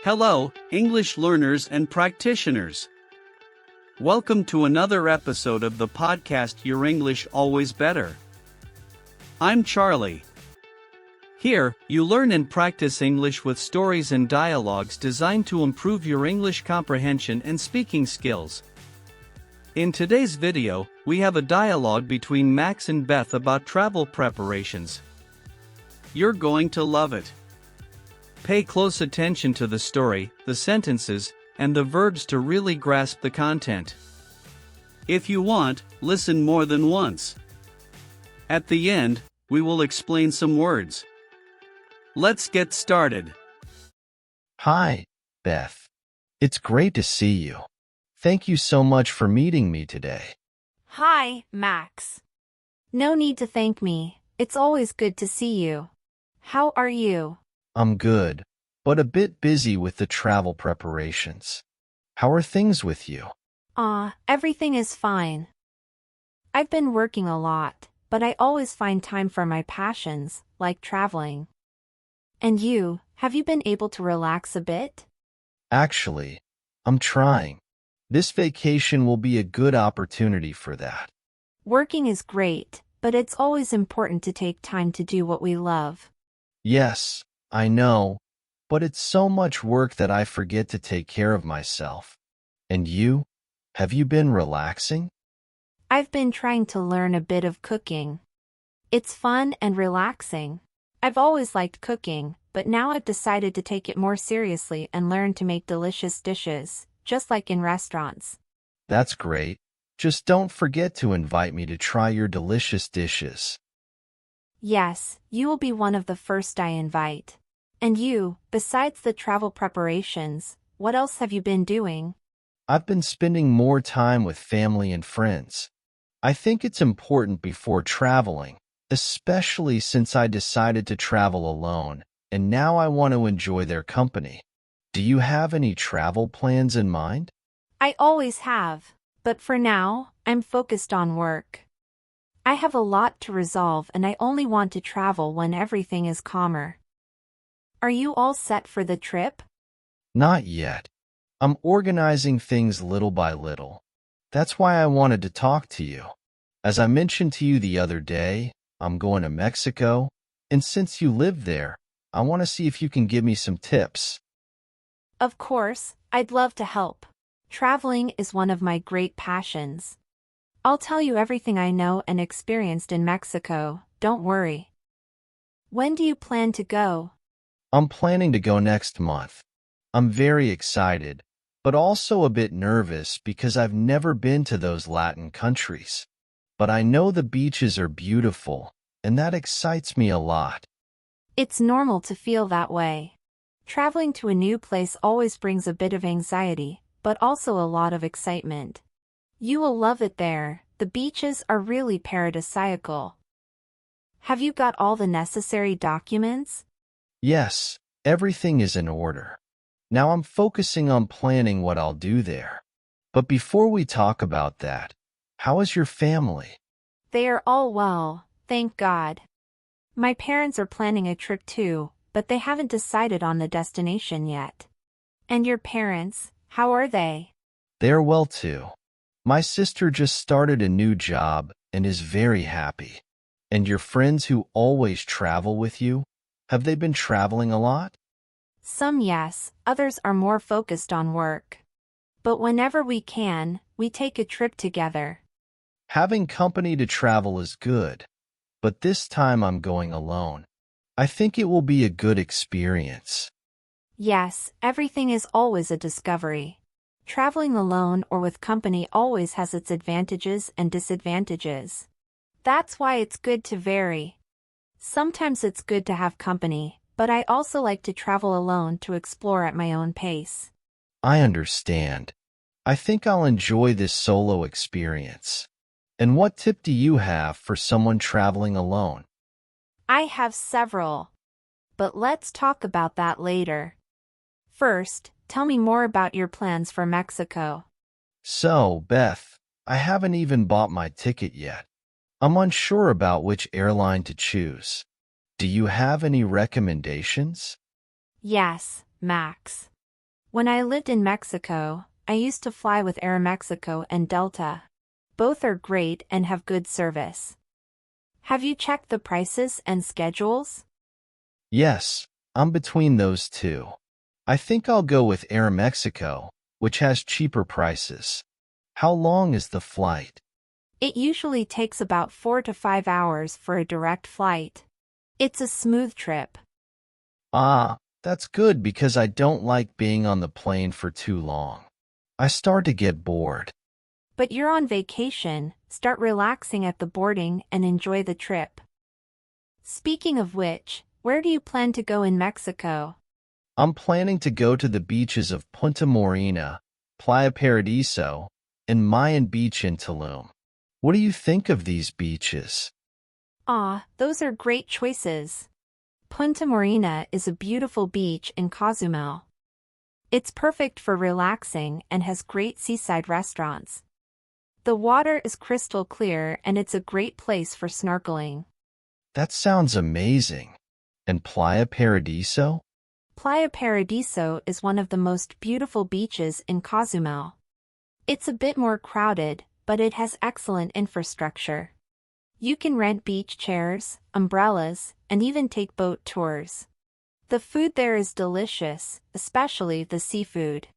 Hello, English learners and practitioners. Welcome to another episode of the podcast Your English Always Better. I'm Charlie. Here, you learn and practice English with stories and dialogues designed to improve your English comprehension and speaking skills. In today's video, we have a dialogue between Max and Beth about travel preparations. You're going to love it. Pay close attention to the story, the sentences, and the verbs to really grasp the content. If you want, listen more than once. At the end, we will explain some words. Let's get started. Hi, Beth. It's great to see you. Thank you so much for meeting me today. Hi, Max. No need to thank me. It's always good to see you. How are you? I'm good, but a bit busy with the travel preparations. How are things with you? Everything is fine. I've been working a lot, but I always find time for my passions, like traveling. And you, have you been able to relax a bit? Actually, I'm trying. This vacation will be a good opportunity for that. Working is great, but it's always important to take time to do what we love. Yes, I know, but it's so much work that I forget to take care of myself. And you? Have you been relaxing? I've been trying to learn a bit of cooking. It's fun and relaxing. I've always liked cooking, but now I've decided to take it more seriously and learn to make delicious dishes, just like in restaurants. That's great. Just don't forget to invite me to try your delicious dishes. Yes, you will be one of the first I invite. And you, besides the travel preparations, what else have you been doing? I've been spending more time with family and friends. I think it's important before traveling, especially since I decided to travel alone, and now I want to enjoy their company. Do you have any travel plans in mind? I always have, but for now, I'm focused on work. I have a lot to resolve and I only want to travel when everything is calmer. Are you all set for the trip? Not yet. I'm organizing things little by little. That's why I wanted to talk to you. As I mentioned to you the other day, I'm going to Mexico, and since you live there, I want to see if you can give me some tips. Of course, I'd love to help. Traveling is one of my great passions. I'll tell you everything I know and experienced in Mexico, don't worry. When do you plan to go? I'm planning to go next month. I'm very excited, but also a bit nervous because I've never been to those Latin countries. But I know the beaches are beautiful, and that excites me a lot. It's normal to feel that way. Traveling to a new place always brings a bit of anxiety, but also a lot of excitement. You will love it there. The beaches are really paradisiacal. Have you got all the necessary documents? Yes, everything is in order. Now I'm focusing on planning what I'll do there. But before we talk about that, how is your family? They are all well, thank God. My parents are planning a trip too, but they haven't decided on the destination yet. And your parents, how are they? They're well too. My sister just started a new job and is very happy. And your friends who always travel with you, have they been traveling a lot? Some yes, others are more focused on work. But whenever we can, we take a trip together. Having company to travel is good, but this time I'm going alone. I think it will be a good experience. Yes, everything is always a discovery. Traveling alone or with company always has its advantages and disadvantages. That's why it's good to vary. Sometimes it's good to have company, but I also like to travel alone to explore at my own pace. I understand. I think I'll enjoy this solo experience. And what tip do you have for someone traveling alone? I have several. But let's talk about that later. First, tell me more about your plans for Mexico. So, Beth, I haven't even bought my ticket yet. I'm unsure about which airline to choose. Do you have any recommendations? Yes, Max. When I lived in Mexico, I used to fly with Aeromexico and Delta. Both are great and have good service. Have you checked the prices and schedules? Yes, I'm between those two. I think I'll go with Aeromexico, which has cheaper prices. How long is the flight? It usually takes about 4 to 5 hours for a direct flight. It's a smooth trip. Ah, that's good because I don't like being on the plane for too long. I start to get bored. But you're on vacation, start relaxing at the boarding and enjoy the trip. Speaking of which, where do you plan to go in Mexico? I'm planning to go to the beaches of Punta Morena, Playa Paradiso, and Mayan Beach in Tulum. What do you think of these beaches? Those are great choices. Punta Morena is a beautiful beach in Cozumel. It's perfect for relaxing and has great seaside restaurants. The water is crystal clear and it's a great place for snorkeling. That sounds amazing. And Playa Paradiso? Playa Paradiso is one of the most beautiful beaches in Cozumel. It's a bit more crowded, but it has excellent infrastructure. You can rent beach chairs, umbrellas, and even take boat tours. The food there is delicious, especially the seafood.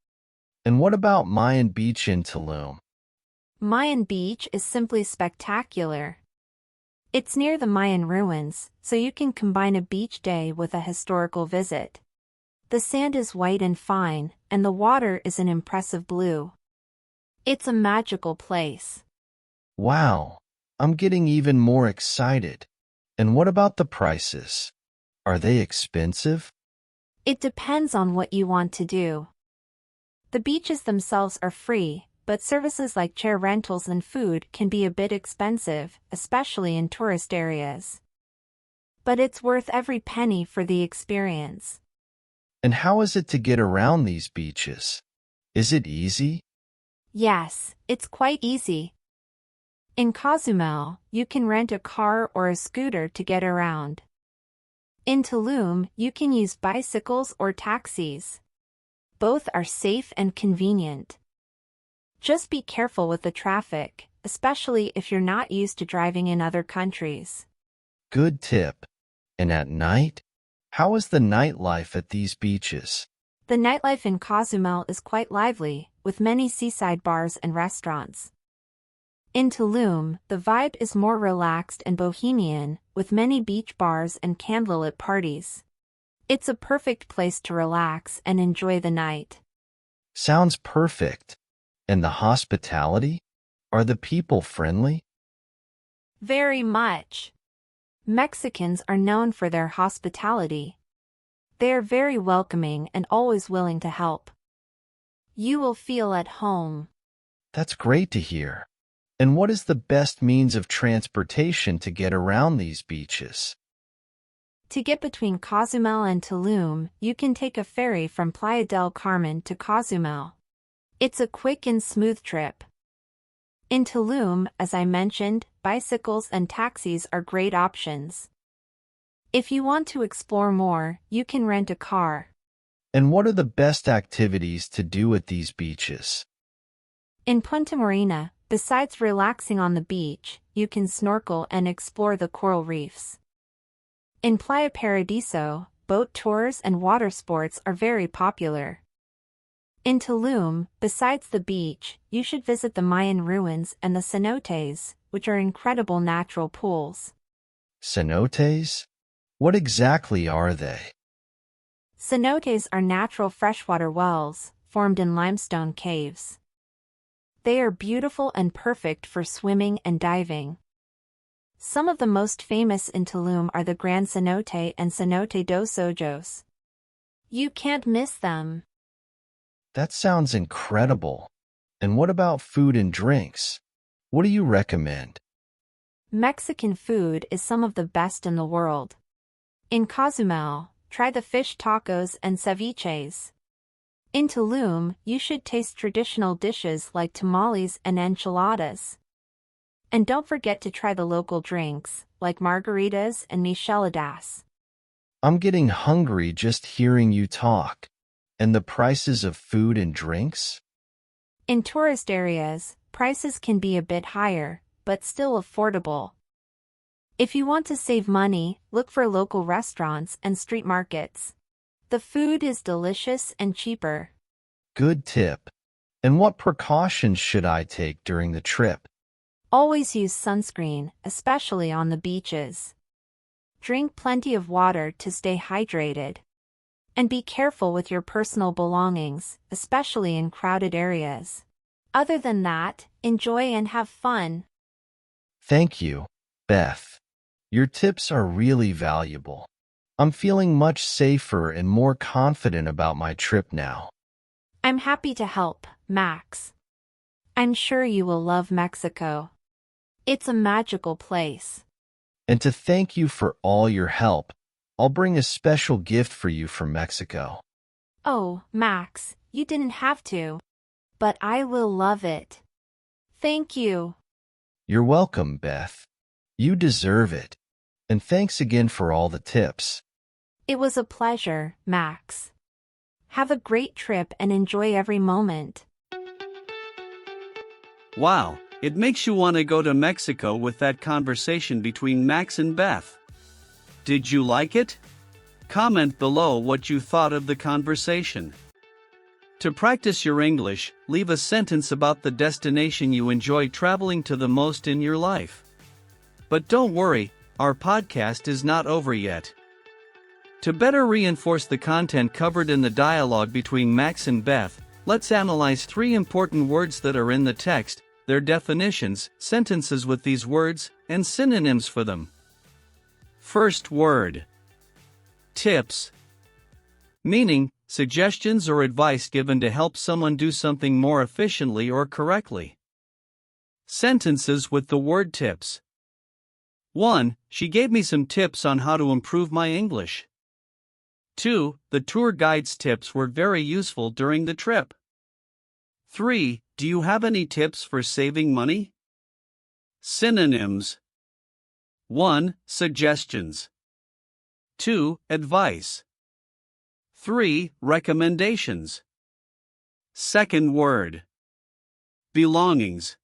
And what about Mayan Beach in Tulum? Mayan Beach is simply spectacular. It's near the Mayan ruins, so you can combine a beach day with a historical visit. The sand is white and fine, and the water is an impressive blue. It's a magical place. Wow, I'm getting even more excited. And what about the prices? Are they expensive? It depends on what you want to do. The beaches themselves are free, but services like chair rentals and food can be a bit expensive, especially in tourist areas. But it's worth every penny for the experience. And how is it to get around these beaches? Is it easy? Yes, it's quite easy. In Cozumel, you can rent a car or a scooter to get around. In Tulum, you can use bicycles or taxis. Both are safe and convenient. Just be careful with the traffic, especially if you're not used to driving in other countries. Good tip. And at night? How is the nightlife at these beaches? The nightlife in Cozumel is quite lively, with many seaside bars and restaurants. In Tulum, the vibe is more relaxed and bohemian, with many beach bars and candlelit parties. It's a perfect place to relax and enjoy the night. Sounds perfect. And the hospitality? Are the people friendly? Very much. Mexicans are known for their hospitality. They are very welcoming and always willing to help. You will feel at home. That's great to hear. And what is the best means of transportation to get around these beaches? To get between Cozumel and Tulum, you can take a ferry from Playa del Carmen to Cozumel. It's a quick and smooth trip. In Tulum, as I mentioned, bicycles and taxis are great options. If you want to explore more, you can rent a car. And what are the best activities to do at these beaches? In Punta Morena, besides relaxing on the beach, you can snorkel and explore the coral reefs. In Playa Paradiso, boat tours and water sports are very popular. In Tulum, besides the beach, you should visit the Mayan ruins and the cenotes, which are incredible natural pools. Cenotes? What exactly are they? Cenotes are natural freshwater wells, formed in limestone caves. They are beautiful and perfect for swimming and diving. Some of the most famous in Tulum are the Gran Cenote and Cenote dos Ojos. You can't miss them. That sounds incredible. And what about food and drinks? What do you recommend? Mexican food is some of the best in the world. In Cozumel, try the fish tacos and ceviches. In Tulum, you should taste traditional dishes like tamales and enchiladas. And don't forget to try the local drinks, like margaritas and micheladas. I'm getting hungry just hearing you talk. And the prices of food and drinks? In tourist areas, prices can be a bit higher, but still affordable. If you want to save money, look for local restaurants and street markets. The food is delicious and cheaper. Good tip. And what precautions should I take during the trip? Always use sunscreen, especially on the beaches. Drink plenty of water to stay hydrated. And be careful with your personal belongings, especially in crowded areas. Other than that, enjoy and have fun. Thank you, Beth. Your tips are really valuable. I'm feeling much safer and more confident about my trip now. I'm happy to help, Max. I'm sure you will love Mexico. It's a magical place. And to thank you for all your help, I'll bring a special gift for you from Mexico. Oh, Max, you didn't have to. But I will love it. Thank you. You're welcome, Beth. You deserve it. And thanks again for all the tips. It was a pleasure, Max. Have a great trip and enjoy every moment. Wow, it makes you want to go to Mexico with that conversation between Max and Beth. Did you like it? Comment below what you thought of the conversation. To practice your English, leave a sentence about the destination you enjoy traveling to the most in your life. But don't worry, our podcast is not over yet. To better reinforce the content covered in the dialogue between Max and Beth, let's analyze 3 important words that are in the text, their definitions, sentences with these words, and synonyms for them. First word. Tips. Meaning, suggestions or advice given to help someone do something more efficiently or correctly. Sentences with the word tips. 1. She gave me some tips on how to improve my English. 2. The tour guide's tips were very useful during the trip. 3. Do you have any tips for saving money? Synonyms. 1. Suggestions. 2. Advice. 3. Recommendations. Second word. Belongings.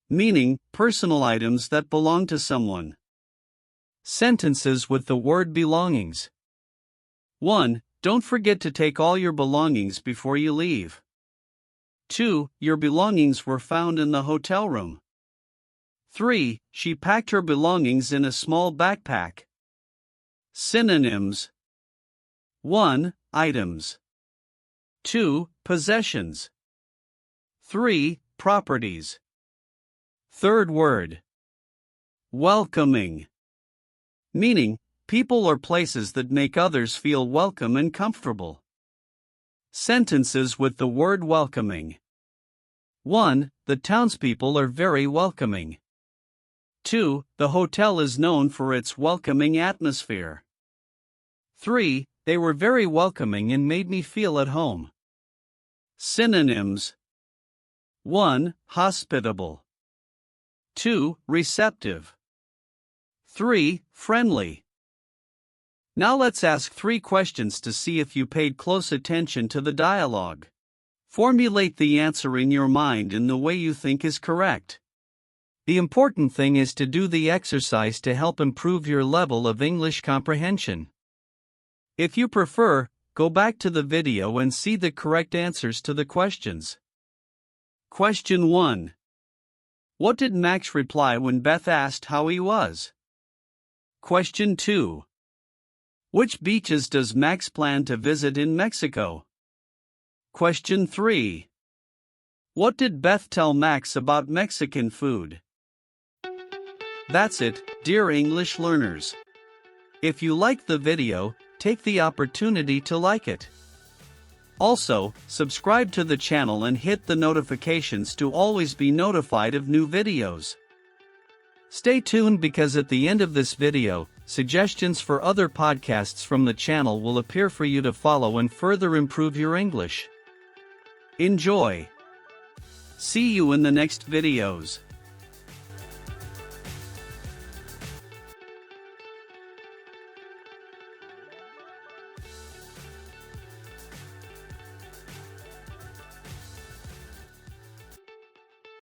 Meaning, personal items that belong to someone. Sentences with the word belongings. 1. Don't forget to take all your belongings before you leave. 2. Your belongings were found in the hotel room. 3. She packed her belongings in a small backpack. Synonyms. 1. Items. 2. Possessions. 3. Properties. Third word. Welcoming. Meaning, people or places that make others feel welcome and comfortable. Sentences with the word welcoming. 1. The townspeople are very welcoming. 2. The hotel is known for its welcoming atmosphere. 3. They were very welcoming and made me feel at home. Synonyms. 1. Hospitable. 2. Receptive. 3. Friendly. Now let's ask 3 questions to see if you paid close attention to the dialogue. Formulate the answer in your mind in the way you think is correct. The important thing is to do the exercise to help improve your level of English comprehension. If you prefer, go back to the video and see the correct answers to the questions. Question 1. What did Max reply when Beth asked how he was? Question 2. Which beaches does Max plan to visit in Mexico? Question 3. What did Beth tell Max about Mexican food? That's it, dear English learners. If you liked the video, take the opportunity to like it. Also, subscribe to the channel and hit the notifications to always be notified of new videos. Stay tuned because at the end of this video, suggestions for other podcasts from the channel will appear for you to follow and further improve your English. Enjoy! See you in the next videos.